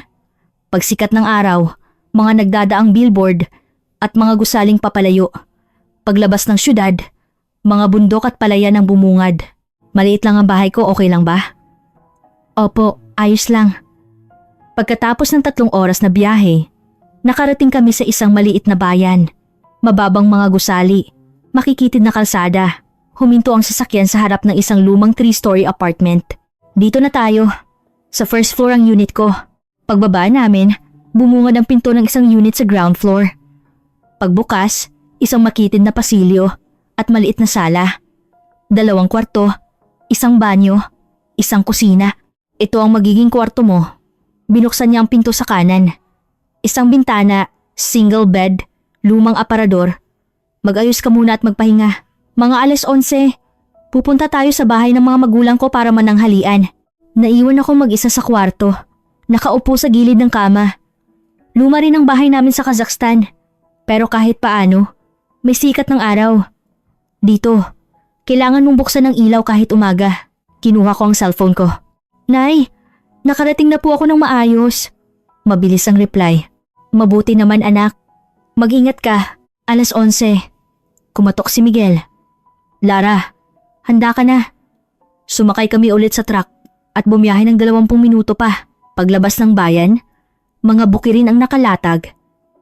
S1: Pagsikat ng araw, mga nagdadaang billboard at mga gusaling papalayo. Paglabas ng syudad, mga bundok at palayan ang bumungad. Maliit lang ang bahay ko, okay lang ba? Opo, ayos lang. Pagkatapos ng 3 oras na biyahe, nakarating kami sa isang maliit na bayan. Mababang mga gusali, makikitid na kalsada. Huminto ang sasakyan sa harap ng isang lumang 3-story apartment. Dito na tayo. Sa first floor ang unit ko. Pagbaba namin, bumungad ang pinto ng isang unit sa ground floor. Pagbukas, isang makitid na pasilyo at maliit na sala. 2 kwarto, isang banyo, isang kusina. Ito ang magiging kwarto mo. Binuksan niya ang pinto sa kanan. Isang bintana, single bed, lumang aparador. Mag-ayos ka muna at magpahinga. Mga 11:00, pupunta tayo sa bahay ng mga magulang ko para mananghalian. Naiwan ako mag-isa sa kwarto, nakaupo sa gilid ng kama. Luma rin ang bahay namin sa Kazakhstan, pero kahit paano, may sikat ng araw. Dito, kailangan mong buksan ng ilaw kahit umaga. Kinuha ko ang cellphone ko. Nay, nakarating na po ako ng maayos. Mabilis ang reply. Mabuti naman anak. Mag-ingat ka, 11:00. Kumatok si Miguel. Lara, handa ka na. Sumakay kami ulit sa truck at bumiyahe ng 20 minuto pa. Paglabas ng bayan, mga bukirin ang nakalatag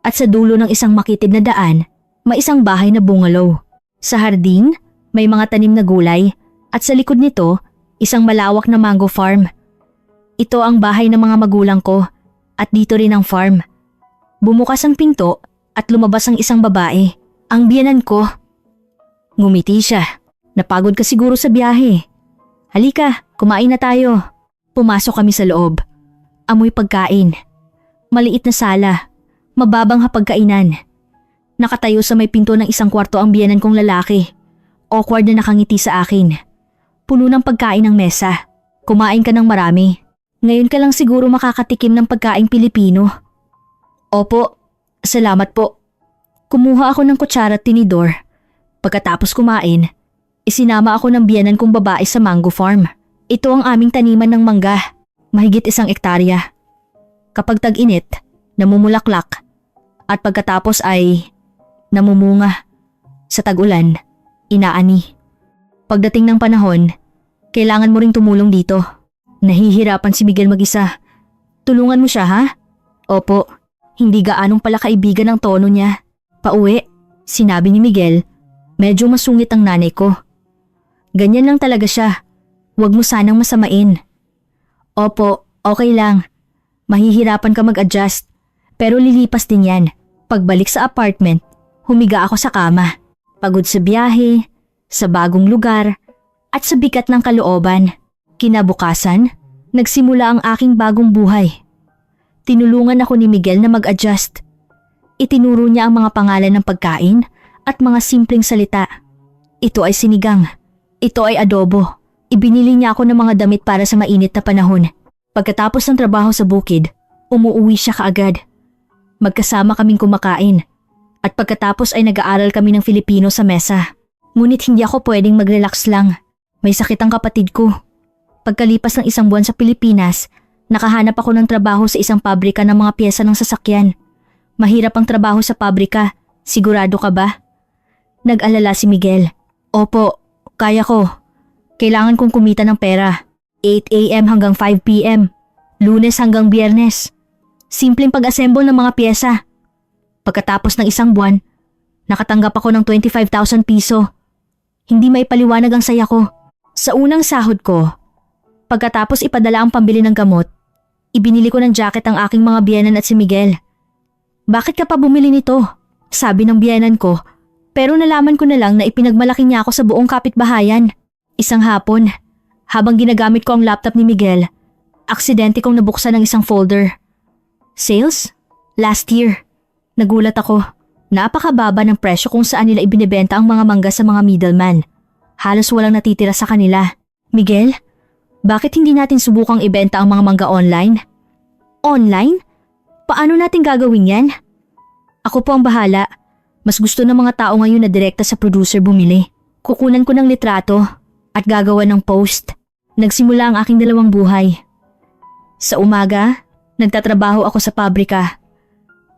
S1: at sa dulo ng isang makitid na daan, may isang bahay na bungalow. Sa hardin, may mga tanim na gulay at sa likod nito, isang malawak na mango farm. Ito ang bahay ng mga magulang ko at dito rin ang farm. Bumukas ang pinto at lumabas ang isang babae, ang biyenan ko. Ngumiti siya. Napagod ka siguro sa biyahe. Halika, kumain na tayo. Pumasok kami sa loob. Amoy pagkain. Maliit na sala. Mababang hapagkainan. Nakatayo sa may pinto ng isang kwarto ang biyenan kong lalaki. Awkward na nakangiti sa akin. Puno ng pagkain ang mesa. Kumain ka ng marami. Ngayon ka lang siguro makakatikim ng pagkaing Pilipino. Opo, salamat po. Kumuha ako ng kutsara at tinidor. Pagkatapos kumain, isinama ako ng biyenan kong babae sa mango farm. Ito ang aming taniman ng mangga, mahigit 1 ektarya. Kapag tag-init, namumulaklak at pagkatapos ay namumunga. Sa tag-ulan, inaani. Pagdating ng panahon, kailangan mo ring tumulong dito. Nahihirapan si Miguel mag-isa. Tulungan mo siya, ha? Opo, hindi gaanong pala kaibigan ang tono niya. Pauwi, sinabi ni Miguel, medyo masungit ang nanay ko. Ganyan lang talaga siya. Huwag mo sanang masamain. Opo, okay lang. Mahihirapan ka mag-adjust. Pero lilipas din yan. Pagbalik sa apartment, humiga ako sa kama. Pagod sa biyahe, sa bagong lugar, at sa bigat ng kalooban. Kinabukasan, nagsimula ang aking bagong buhay. Tinulungan ako ni Miguel na mag-adjust. Itinuro niya ang mga pangalan ng pagkain at mga simpleng salita. Ito ay sinigang. Ito ay adobo. Ibinili niya ako ng mga damit para sa mainit na panahon. Pagkatapos ng trabaho sa bukid, umuuwi siya kaagad. Magkasama kaming kumakain. At pagkatapos ay nag-aaral kami ng Filipino sa mesa. Ngunit hindi ako pwedeng mag-relax lang. May sakit ang kapatid ko. Pagkalipas ng 1 buwan sa Pilipinas, nakahanap ako ng trabaho sa isang pabrika ng mga pyesa ng sasakyan. Mahirap ang trabaho sa pabrika. Sigurado ka ba? Nag-alala si Miguel. Opo, kaya ko. Kailangan kong kumita ng pera. 8 a.m. hanggang 5 p.m. Lunes hanggang Biyernes. Simpleng pag-assemble ng mga pyesa. Pagkatapos ng 1 buwan, nakatanggap ako ng 25,000 piso. Hindi maipaliwanag ang saya ko. Sa unang sahod ko, pagkatapos ipadala ang pambili ng gamot, ibinili ko ng jacket ang aking mga biyenan at si Miguel. Bakit ka pa bumili nito? Sabi ng biyenan ko, pero nalaman ko na lang na ipinagmalaki niya ako sa buong kapitbahayan. Isang hapon, habang ginagamit ko ang laptop ni Miguel, aksidente kong nabuksan ng isang folder. Sales? Last year. Nagulat ako. Napakababa ng presyo kung saan nila ibinebenta ang mga mangga sa mga middleman. Halos walang natitira sa kanila. Miguel, bakit hindi natin subukang ibenta ang mga mangga online? Online? Paano natin gagawin yan? Ako po ang bahala. Mas gusto ng mga tao ngayon na direkta sa producer bumili. Kukunan ko ng litrato at gagawa ng post. Nagsimula ang aking 2 buhay. Sa umaga, nagtatrabaho ako sa pabrika.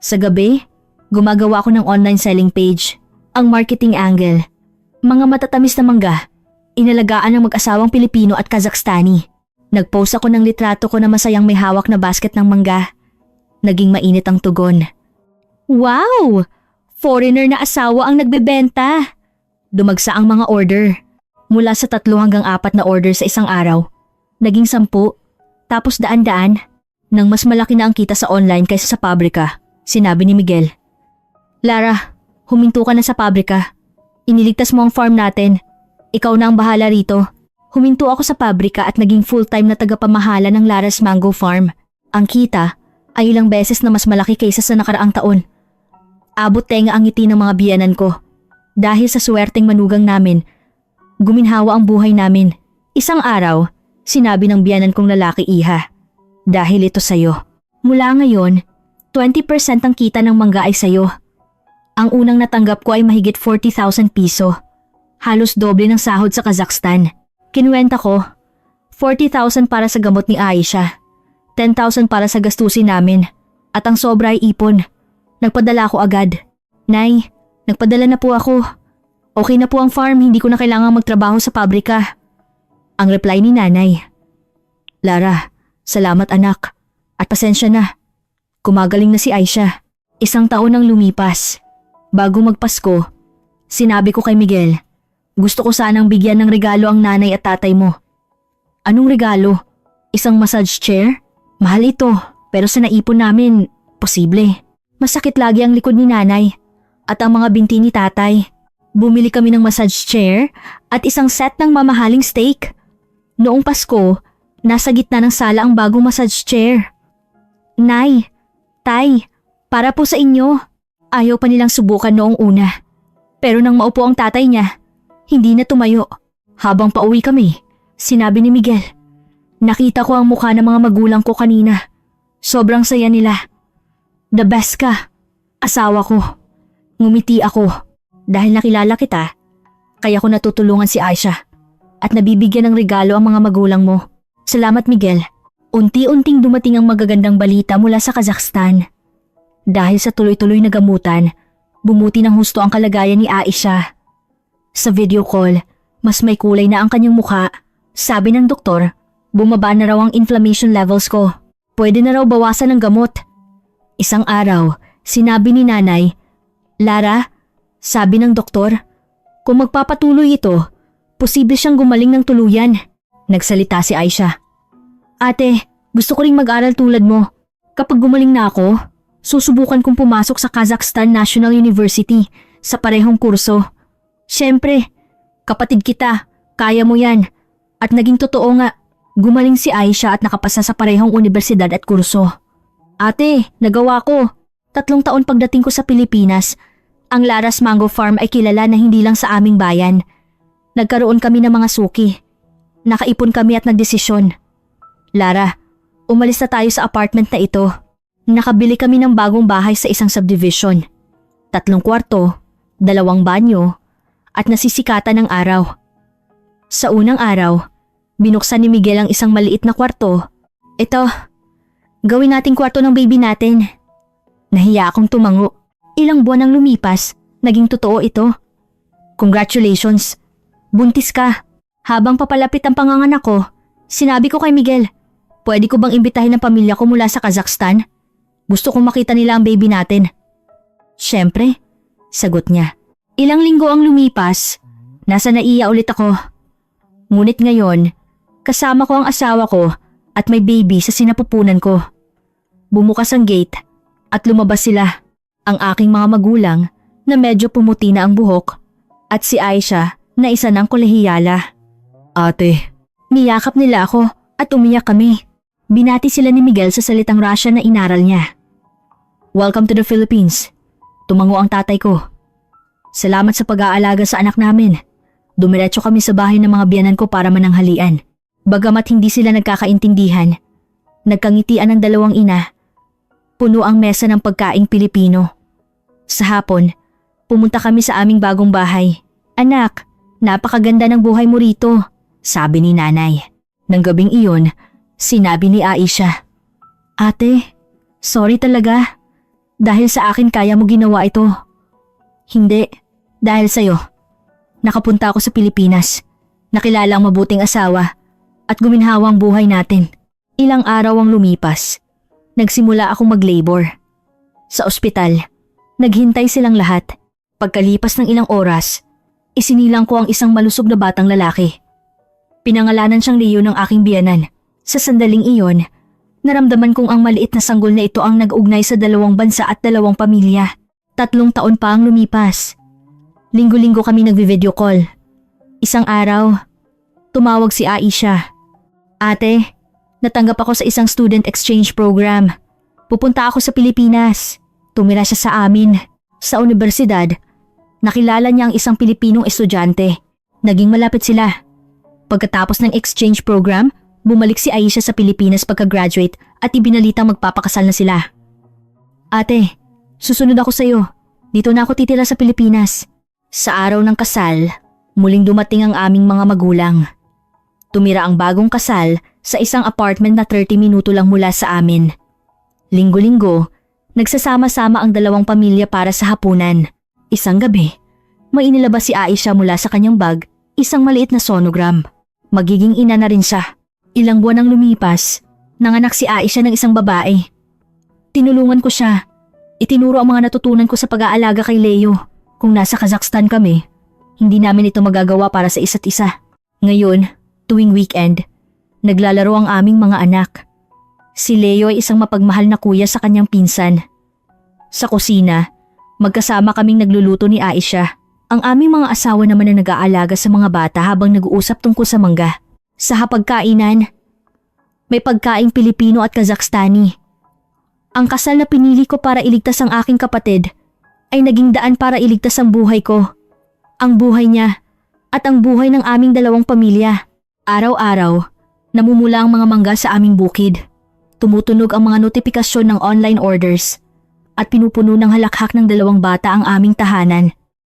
S1: Sa gabi, gumagawa ako ng online selling page, ang marketing angle. Mga matatamis na mangga, inalagaan ng mag-asawang Pilipino at Kazakhstani. Nagpost ako ng litrato ko na masayang may hawak na basket ng mangga. Naging mainit ang tugon. Wow! Foreigner na asawa ang nagbebenta. Dumagsa ang mga order. Mula sa 3 hanggang 4 na order sa isang araw. Naging 10, tapos daan-daan. Nang mas malaki na ang kita sa online kaysa sa pabrika, sinabi ni Miguel. Lara, huminto ka na sa pabrika. Iniligtas mo ang farm natin. Ikaw na ang bahala rito. Huminto ako sa pabrika at naging full-time na tagapamahala ng Lara's Mango Farm. Ang kita ay ilang beses na mas malaki kaysa sa nakaraang taon. Abot tenga ang ngiti ng mga biyanan ko. Dahil sa swerteng manugang namin, guminhawa ang buhay namin. Isang araw, sinabi ng biyanan kong lalaki, Iha, dahil ito sayo. Mula ngayon, 20% ang kita ng mangga ay sayo. Ang unang natanggap ko ay mahigit 40,000 piso. Halos doble ng sahod sa Kazakhstan. Kinuwenta ko, 40,000 para sa gamot ni Aisha, 10,000 para sa gastusin namin, at ang sobra ay ipon. Nagpadala ako agad. Nay, nagpadala na po ako. Okay na po ang farm, hindi ko na kailangang magtrabaho sa pabrika. Ang reply ni nanay. Lara, salamat anak. At pasensya na. Kumagaling na si Aisha. 1 taon nang lumipas. Bago magpasko, sinabi ko kay Miguel, gusto ko sanang bigyan ng regalo ang nanay at tatay mo. Anong regalo? Isang massage chair? Mahal ito, pero sa naipon namin, posible. Masakit lagi ang likod ni nanay at ang mga binti ni tatay. Bumili kami ng massage chair at isang set ng mamahaling steak. Noong Pasko, nasa gitna ng sala ang bagong massage chair. Nay, tay, para po sa inyo. Ayaw pa nilang subukan noong una. Pero nang maupo ang tatay niya, hindi na tumayo. Habang pauwi kami, sinabi ni Miguel, nakita ko ang mukha ng mga magulang ko kanina. Sobrang saya nila. The best ka, asawa ko. Ngumiti ako. Dahil nakilala kita, kaya ko natutulungan si Aisha at nabibigyan ng regalo ang mga magulang mo. Salamat Miguel. Unti-unting dumating ang magagandang balita mula sa Kazakhstan. Dahil sa tuloy-tuloy na gamutan, bumuti ng husto ang kalagayan ni Aisha. Sa video call, mas may kulay na ang kanyang mukha. Sabi ng doktor, bumaba na raw ang inflammation levels ko. Pwede na raw bawasan ng gamot. Isang araw, sinabi ni nanay, Lara, sabi ng doktor, kung magpapatuloy ito, posible siyang gumaling ng tuluyan. Nagsalita si Aisha. Ate, gusto ko ring mag-aral tulad mo. Kapag gumaling na ako, susubukan kong pumasok sa Kazakhstan National University sa parehong kurso. Siyempre, kapatid kita, kaya mo yan. At naging totoo nga, gumaling si Aisha at nakapasa sa parehong universidad at kurso. Ate, nagawa ko. 3 taon pagdating ko sa Pilipinas, ang Lara's Mango Farm ay kilala na hindi lang sa aming bayan. Nagkaroon kami ng mga suki. Nakaipon kami at nagdesisyon. Lara, umalis na tayo sa apartment na ito. Nakabili kami ng bagong bahay sa isang subdivision. 3 kwarto, 2 banyo, at nasisikatan ng araw. Sa unang araw, binuksan ni Miguel ang isang maliit na kwarto. Ito, gawin nating kwarto ng baby natin. Nahiya akong tumango. Ilang buwan ang lumipas, naging totoo ito. Congratulations, buntis ka. Habang papalapit ang panganganak ko, sinabi ko kay Miguel, pwede ko bang imbitahin ang pamilya ko mula sa Kazakhstan? Gusto kong makita nila ang baby natin. Siyempre, sagot niya. Ilang linggo ang lumipas, nasa naiya ulit ako. Ngunit ngayon, kasama ko ang asawa ko at may baby sa sinapupunan ko. Bumukas ang gate at lumabas sila. Ang aking mga magulang na medyo pumuti na ang buhok at si Aisha na isa ng kolehiyala. Ate, niyakap nila ako at umiyak kami. Binati sila ni Miguel sa salitang Russian na inaral niya. Welcome to the Philippines. Tumango ang tatay ko. Salamat sa pag-aalaga sa anak namin. Dumiretso kami sa bahay ng mga biyanan ko para mananghalian. Bagamat hindi sila nagkakaintindihan, nagkangitian ang dalawang ina. Puno ang mesa ng pagkaing Pilipino. Sa hapon, pumunta kami sa aming bagong bahay. Anak, napakaganda ng buhay mo rito, sabi ni nanay. Nang gabing iyon, sinabi ni Aisha, Ate, sorry talaga. Dahil sa akin kaya mo ginawa ito. Hindi, dahil sa'yo. Nakapunta ako sa Pilipinas, nakilala ang mabuting asawa, at guminhawa ang buhay natin. Ilang araw ang lumipas. Nagsimula akong mag-labor. Sa ospital, naghintay silang lahat. Pagkalipas ng ilang oras, isinilang ko ang isang malusog na batang lalaki. Pinangalanan siyang Leo ng aking biyanan. Sa sandaling iyon, naramdaman kong ang maliit na sanggol na ito ang nag-ugnay sa 2 bansa at 2 pamilya. 3 taon pa ang lumipas. Linggo-linggo kami nagvi-video call. Isang araw, tumawag si Aisha. Ate, natanggap ako sa isang student exchange program. Pupunta ako sa Pilipinas. Tumira siya sa amin. Sa universidad, nakilala niya ang isang Pilipinong estudyante. Naging malapit sila. Pagkatapos ng exchange program, bumalik si Aisha sa Pilipinas pagka-graduate at ibinalitang magpapakasal na sila. Ate, susunod ako sa'yo. Dito na ako titira sa Pilipinas. Sa araw ng kasal, muling dumating ang aming mga magulang. Tumira ang bagong kasal sa isang apartment na 30 minuto lang mula sa amin. Linggo-linggo, nagsasama-sama ang 2 pamilya para sa hapunan. Isang gabi, may inilabas si Aisha mula sa kanyang bag, isang maliit na sonogram. Magiging ina na rin siya. Ilang buwan ang lumipas, nanganak si Aisha ng isang babae. Tinulungan ko siya. Itinuro ang mga natutunan ko sa pag-aalaga kay Leo. Kung nasa Kazakhstan kami, hindi namin ito magagawa para sa isa't isa. Ngayon, tuwing weekend, naglalaro ang aming mga anak. Si Leo ay isang mapagmahal na kuya sa kanyang pinsan. Sa kusina, magkasama kaming nagluluto ni Aisha. Ang aming mga asawa naman na nag-aalaga sa mga bata habang nag-uusap tungkol sa mangga. Sa hapagkainan, may pagkaing Pilipino at Kazakhstani. Ang kasal na pinili ko para iligtas ang aking kapatid ay naging daan para iligtas ang buhay ko, ang buhay niya, at ang buhay ng aming 2 pamilya. Araw-araw, namumula ang mga mangga sa aming bukid. Tumutunog ang mga notifikasyon ng online orders at pinupuno ng halakhak ng 2 bata ang aming tahanan.